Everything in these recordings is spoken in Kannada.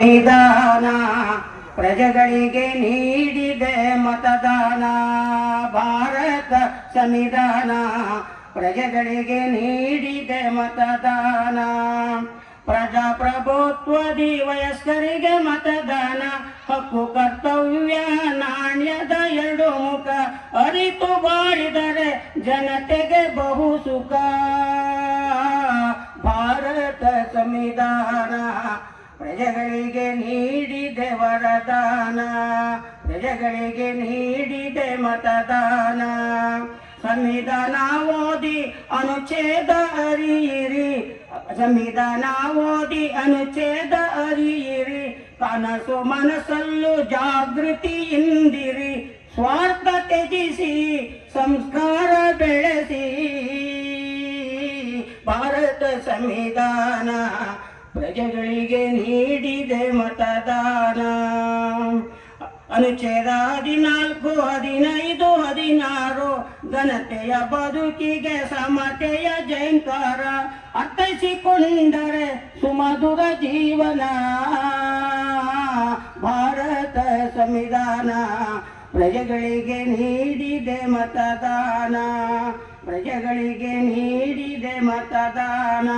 ಸಂವಿಧಾನ ಪ್ರಜೆಗಳಿಗೆ ನೀಡಿದೆ ಮತದಾನ. ಭಾರತ ಸಂವಿಧಾನ ಪ್ರಜೆಗಳಿಗೆ ನೀಡಿದೆ ಮತದಾನ. ಪ್ರಜಾಪ್ರಭುತ್ವದಿ ವಯಸ್ಕರಿಗೆ ಮತದಾನ ಹಕ್ಕು ಕರ್ತವ್ಯ ನಾಣ್ಯದ ಎರಡು ಮುಖ. ಅರಿತು ಬಾಳಿದರೆ ಜನತೆಗೆ ಬಹು ಸುಖ. ಭಾರತ ಸಂವಿಧಾನ ಪ್ರಜೆಗಳಿಗೆ ನೀಡಿದೆ ವರದಾನ. ಪ್ರಜೆಗಳಿಗೆ ನೀಡಿದೆ ಮತದಾನ. ಸಂವಿಧಾನ ಓದಿ ಅನುಚ್ಛೇದ ಅರಿಯಿರಿ. ಸಂವಿಧಾನ ಓದಿ ಅನುಚ್ಛೇದ ಅರಿಯಿರಿ. ಕನಸು ಮನಸ್ಸಲ್ಲೂ ಜಾಗೃತಿಯಿಂದಿರಿ. ಸ್ವಾರ್ಥ ತ್ಯಜಿಸಿ ಸಂಸ್ಕಾರ ಬೆಳೆಸಿ. ಭಾರತ ಸಂವಿಧಾನ ಪ್ರಜೆಗಳಿಗೆ ನೀಡಿದೆ ಮತದಾನ. ಅನುಚ್ಛೇದ 14, 15, 16 ಘನತೆಯ ಬದುಕಿಗೆ ಸಮತೆಯ ಜಯಂಕಾರ. ಅರ್ಥೈಸಿಕೊಂಡರೆ ಸುಮಧುರ ಜೀವನ. ಭಾರತ ಸಂವಿಧಾನ ಪ್ರಜೆಗಳಿಗೆ ನೀಡಿದೆ ಮತದಾನ. ಪ್ರಜೆಗಳಿಗೆ ನೀಡಿದೆ ಮತದಾನ.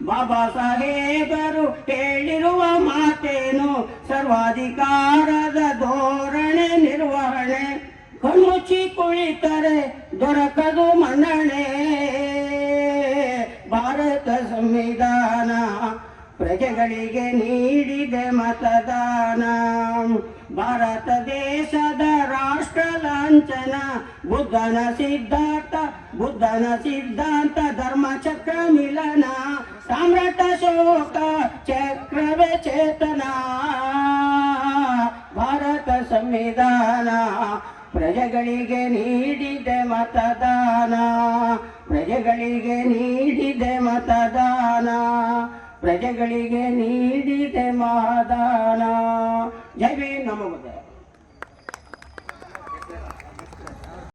ಬಾಬಾ ಸಾಹೇಬರು ಹೇಳಿರುವ ಮಾತೇನು? ಸರ್ವಾಧಿಕಾರದ ಧೋರಣೆ ನಿರ್ವಹಣೆ. ಕಣ್ಮುಚ್ಚಿ ಕುಳಿತರೆ ದೊರಕದು ಮನ್ನಣೆ. ಭಾರತ ಸಂವಿಧಾನ ಪ್ರಜೆಗಳಿಗೆ ನೀಡಿದೆ ಮತದಾನ. ಭಾರತ ದೇಶದ ರಾಷ್ಟ್ರ ಲಾಂಛನ. ಬುದ್ಧನ ಸಿದ್ಧಾಂತ ಧರ್ಮ ಚಕ್ರ ಮಿಲನ. ಸಾಮ್ರಾಟ ಶೋಕ ಚಕ್ರವೇ ಚೇತನ. ಭಾರತ ಸಂವಿಧಾನ ಪ್ರಜೆಗಳಿಗೆ ನೀಡಿದೆ ಮತದಾನ. ಪ್ರಜೆಗಳಿಗೆ ನೀಡಿದೆ ಮತದಾನ. ಪ್ರಜೆಗಳಿಗೆ ನೀಡಿದೆ ಮತದಾನ. ಜೈ ಭೀಮ್, ನಮೋ ಬುದ್ಧಾಯ.